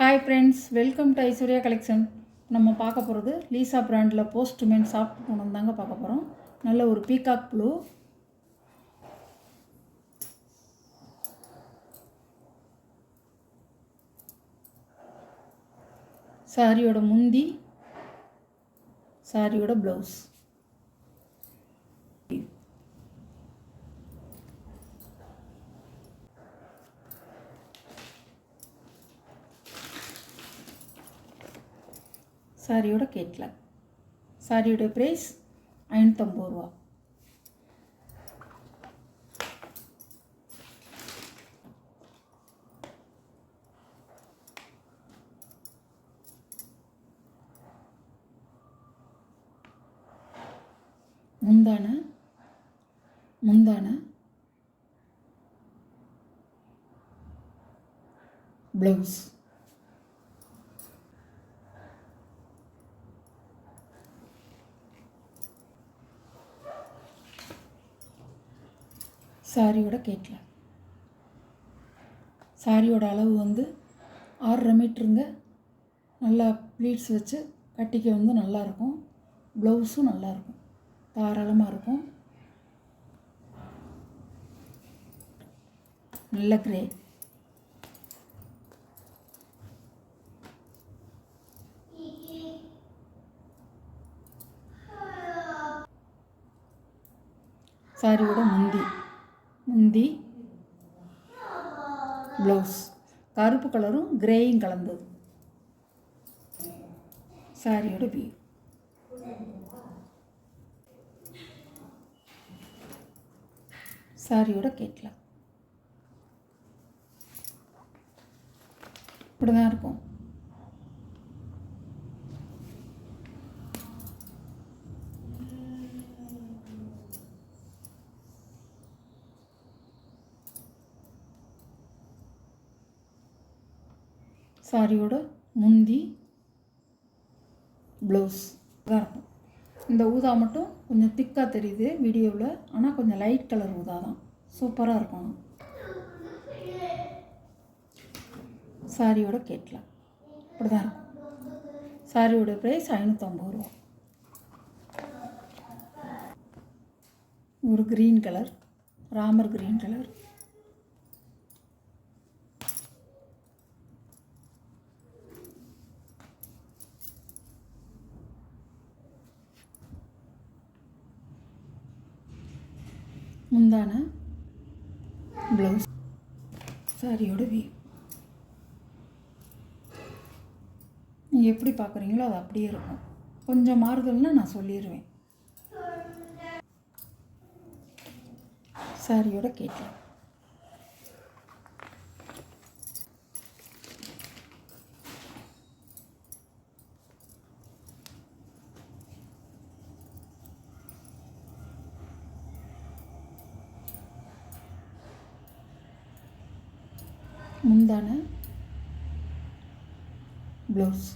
Hi friends, welcome to Aishwarya collection. நம்ம பார்க்க போகிறது லீசா பிராண்டில் போஸ்ட்மேன் சாஃப்ட் பூனம் தாங்க பார்க்க போகிறோம். நல்ல ஒரு பீகாக் ப்ளூ, சாரியோட முந்தி, சாரியோட ப்ளவுஸ். சாரியோட கேட்லாக். சாரியோட ப்ரைஸ் 550 ரூபா. முந்தான ப்ளவுஸ். சாரியோட கேட்லாக். சாரியோட அளவு 6.5 மீட்டருங்க. நல்லா ப்ளீட்ஸ் வச்சு கட்டிக்க நல்லாயிருக்கும். ப்ளவுஸும் நல்லாயிருக்கும், தாராளமாக இருக்கும். நல்ல கிரே. சாரியோட முந்தி ப்ளவுஸ். கருப்பு கலரும் கிரேயும் கலந்தது. சாரியோட வியூ. சாரியோட கேட்லாக். இப்படி தான் இருக்கும். சாரியோட முந்தி ப்ளவுஸ் தான் இருக்கும். இந்த ஊதா மட்டும் கொஞ்சம் திக்காக தெரியுது வீடியோவில், ஆனால் கொஞ்சம் லைட் கலர் ஊதா தான். சூப்பராக இருக்கும். சாரியோட கேட்லாக் இப்படி தான் இருக்கும். சாரியோட ப்ரைஸ் 550 ரூபா. ஒரு green colour, Ramar green colour. முந்தான ப்ளவுஸ். சாரியோட வியூ. நீங்கள் எப்படி பார்க்குறீங்களோ அது அப்படியே இருக்கும். கொஞ்சம் மாறுதல்னா நான் சொல்லிடுவேன். சாரியோட கேட்லாக். முந்தான ப்ளவுஸ்.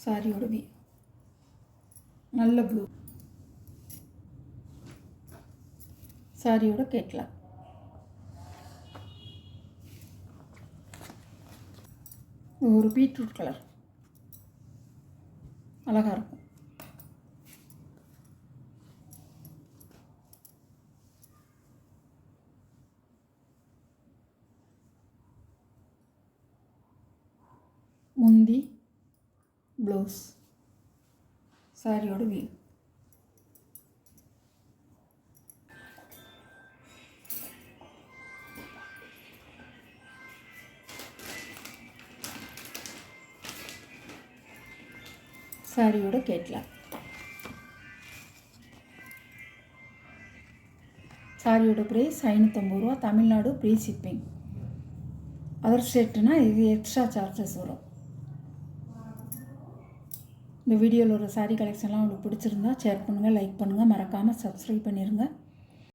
சாரியோட வியூ. நல்ல ப்ளூ. சாரியோட கேட்லாக். ஒரு பீட்ரூட் கலர் அழகாக இருக்கும். முந்தி ப்ளவுஸ். சாரியோட வியூ. சாரியோட கேட்லாக். சாரியோட ப்ரைஸ் 550 ரூபா. Tamil Nadu free shipping. அதர் ஸ்டேட்னா இது எக்ஸ்ட்ரா சார்ஜஸ் வரும். இந்த வீடியோவில் ஒரு சாரீ கலெக்ஷன்லாம் உங்களுக்கு பிடிச்சிருந்தா ஷேர் பண்ணுங்கள், லைக் பண்ணுங்கள், மறக்காமல் சப்ஸ்கிரைப் பண்ணிடுங்க.